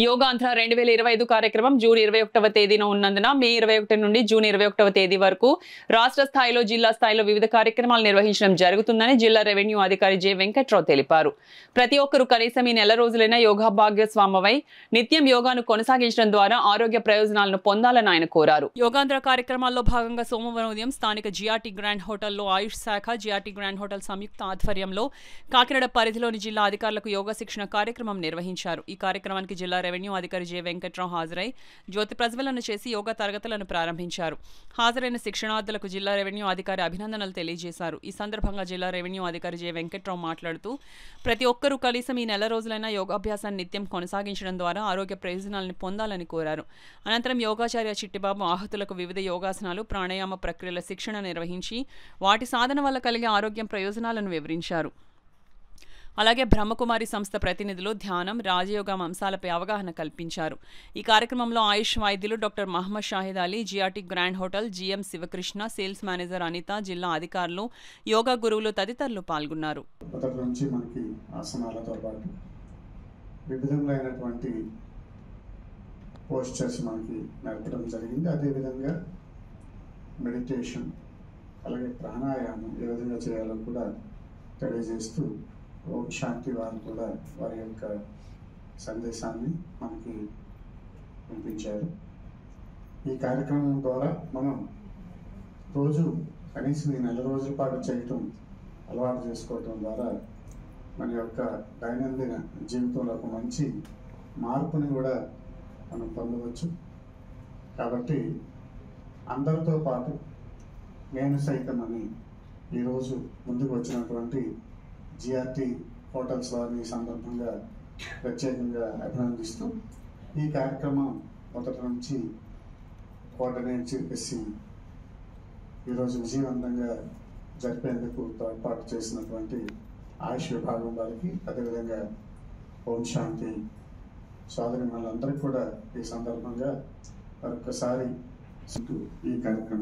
యోగాంధ్ర 2025 కార్యక్రమం జూన్ 21వ తేదీన ఉన్నందున మే 21 నుండి జూన్ 21వ తేదీ వరకు రాష్ట్ర స్థాయిలో జిల్లా స్థాయిలో వివిధ కార్యక్రమాలు నిర్వహించడం జరుగుతుందని జిల్లా రెవెన్యూ అధికారి జె వెంకట్రావు తెలిపారు. ప్రతి ఒక్కరూ కనీసం ఈ నెల రోజులైనా యోగా భాగస్వామమై నిత్యం యోగాను కొనసాగించడం ద్వారా ఆరోగ్య ప్రయోజనాలను పొందాలని ఆయన కోరారు. యోగాంధ్ర కార్యక్రమాల్లో భాగంగా సోమవారం ఉదయం స్థానిక జిఆర్టీ గ్రాండ్ హోటల్లో ఆయుష్ శాఖ జిఆర్టీ గ్రాండ్ హోటల్ సంయుక్త ఆధ్వర్యంలో కాకినాడ పరిధిలోని జిల్లా అధికారులకు యోగా శిక్షణ కార్యక్రమం నిర్వహించారు. ఈ కార్యక్రమానికి జిల్లా రెవెన్యూ అధికారి జె వెంకట్రావు హాజరై జ్యోతి ప్రజ్వలన చేసి యోగా తరగతులను ప్రారంభించారు. హాజరైన శిక్షణార్థులకు జిల్లా రెవెన్యూ అధికారి అభినందనలు తెలియజేశారు. ఈ సందర్భంగా జిల్లా రెవెన్యూ అధికారి జె వెంకట్రావు మాట్లాడుతూ ప్రతి ఒక్కరూ కనీసం ఈ నెల రోజులైనా యోగాభ్యాసాన్ని నిత్యం కొనసాగించడం ద్వారా ఆరోగ్య ప్రయోజనాలను పొందాలని కోరారు. అనంతరం యోగాచార్య చిట్టిబాబు ఆహుతులకు వివిధ యోగాసనాలు ప్రాణాయామ ప్రక్రియల శిక్షణ నిర్వహించి వాటి సాధన వల్ల కలిగే ఆరోగ్యం ప్రయోజనాలను వివరించారు. అలాగే బ్రహ్మకుమారి సంస్థ ప్రతినిధులు ధ్యానం రాజయోగం అంశాలపై అవగాహన కల్పించారు. ఈ కార్యక్రమంలో ఆయుష్ వైద్యులు doctor Mohammed Shahid Ali, GRT grand hotel GM Sivakrishna, sales manager Anitha, జిల్లా అధికారులు, యోగా గురువులు తదితరులు పాల్గొన్నారు. అలాగే ప్రాణాయామం ఏ విధంగా చేయాలో కూడా తెలియజేస్తూ ఓం శాంతి వారు కూడా వారి యొక్క సందేశాన్ని మనకి వినిపించారు. ఈ కార్యక్రమం ద్వారా మనం రోజు కనీసం ఈ నెల రోజుల పాటు చేయటం అలవాటు చేసుకోవటం ద్వారా మన యొక్క దైనందిన జీవితంలో ఒక మంచి మార్పుని కూడా మనం పొందవచ్చు. కాబట్టి అందరితో పాటు నేను సైతం అని ఈరోజు ముందుకు వచ్చినటువంటి జిఆర్టీ హోటల్స్ వారిని సందర్భంగా ప్రత్యేకంగా అభినందిస్తూ ఈ కార్యక్రమం మొదటి నుంచి కోఆర్డినేట్ చేసి ఈరోజు విజయవంతంగా జరిపేందుకు తోడ్పాటు చేసినటువంటి ఆయుష్ విభాగం వారికి, అదేవిధంగా ఓం శాంతి సోదరి వాళ్ళందరికీ కూడా ఈ సందర్భంగా మరొకసారి ఈ కార్యక్రమం